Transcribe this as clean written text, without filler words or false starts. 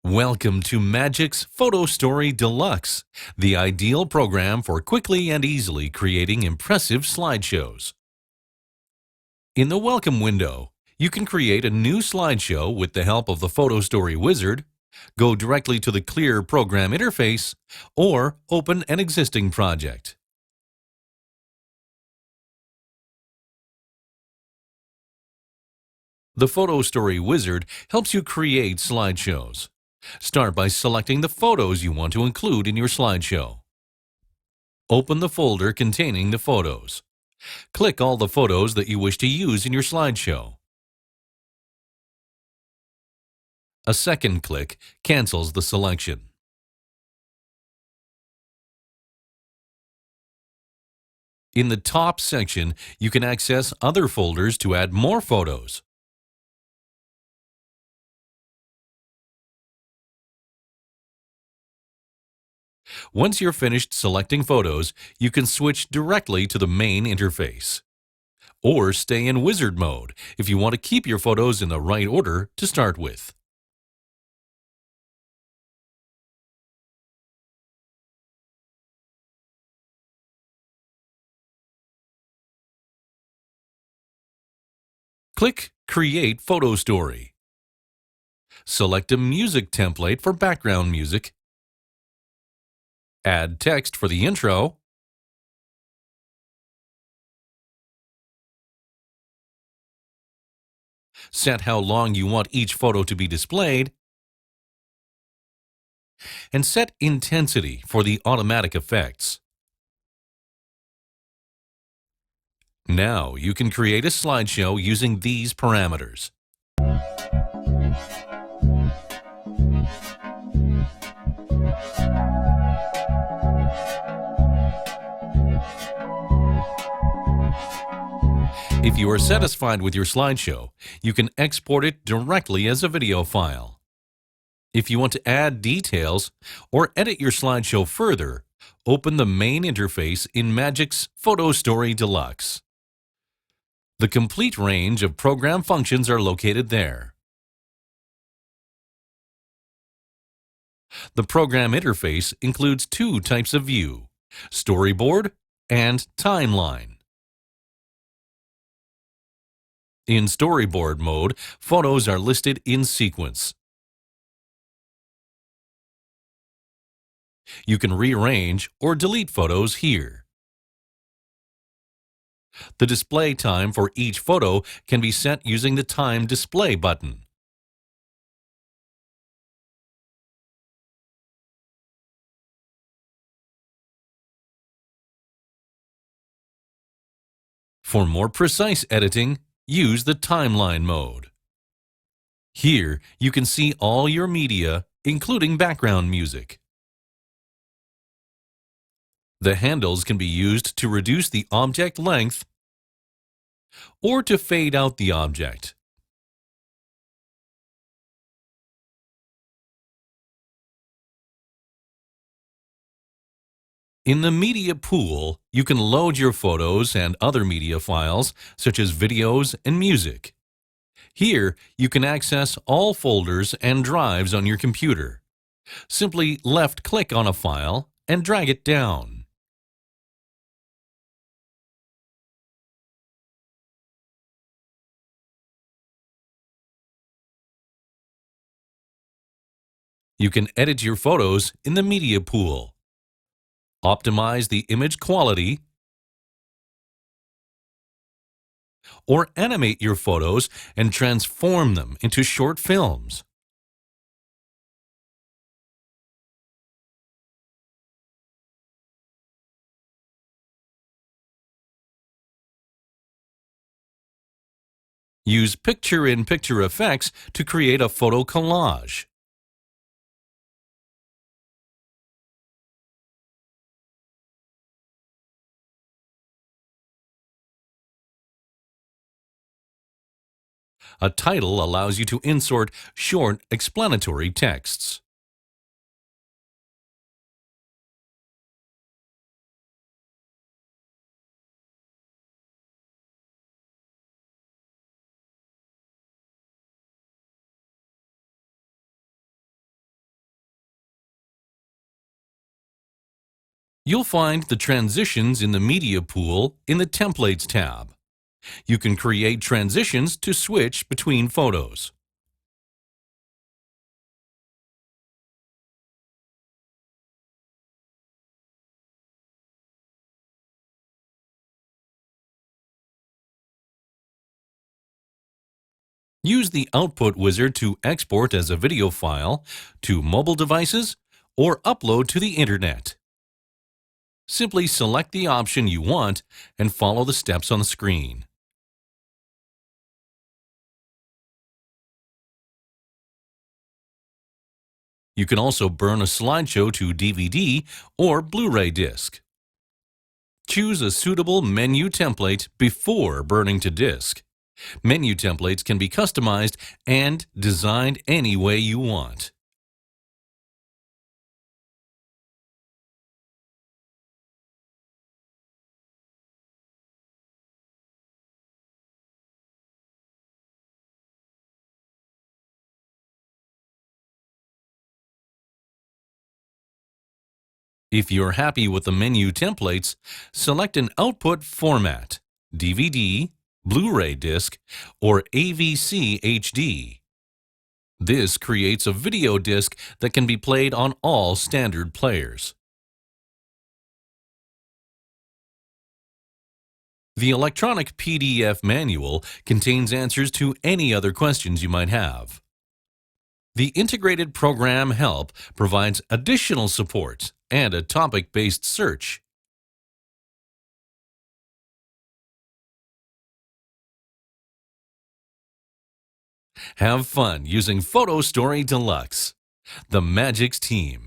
Welcome to Magic's Photostory Deluxe, the ideal program for quickly and easily creating impressive slideshows. In the Welcome window, you can create a new slideshow with the help of the Photostory wizard, go directly to the clear program interface, or open an existing project. The Photostory wizard helps you create slideshows. Start by selecting the photos you want to include in your slideshow. Open the folder containing the photos. Click all the photos that you wish to use in your slideshow. A second click cancels the selection. In the top section, you can access other folders to add more photos. Once you're finished selecting photos, you can switch directly to the main interface. Or stay in wizard mode if you want to keep your photos in the right order to start with. Click Create Photostory. Select a music template for background music. Add text for the intro. Set how long you want each photo to be displayed. And set intensity for the automatic effects. Now you can create a slideshow using these parameters. If you are satisfied with your slideshow, you can export it directly as a video file. If you want to add details or edit your slideshow further, open the main interface in Magic's Photostory Deluxe. The complete range of program functions are located there. The program interface includes two types of view: storyboard and timeline. In storyboard mode, photos are listed in sequence. You can rearrange or delete photos here. The display time for each photo can be set using the Time Display button. For more precise editing, use the Timeline mode. Here, you can see all your media, including background music. The handles can be used to reduce the object length or to fade out the object. In the media pool, you can load your photos and other media files, such as videos and music. Here, you can access all folders and drives on your computer. Simply left-click on a file and drag it down. You can edit your photos in the media pool. Optimize the image quality, or animate your photos and transform them into short films. Use picture-in-picture effects to create a photo collage. A title allows you to insert short explanatory texts. You'll find the transitions in the Media Pool in the Templates tab. You can create transitions to switch between photos. Use the Output wizard to export as a video file to mobile devices or upload to the Internet. Simply select the option you want and follow the steps on the screen. You can also burn a slideshow to DVD or Blu-ray disc. Choose a suitable menu template before burning to disk. Menu templates can be customized and designed any way you want. If you're happy with the menu templates, select an output format, DVD, Blu-ray disc, or AVC HD. This creates a video disc that can be played on all standard players. The electronic PDF manual contains answers to any other questions you might have. The Integrated Program Help provides additional support and a topic-based search. Have fun using Photostory Deluxe. The Magix team.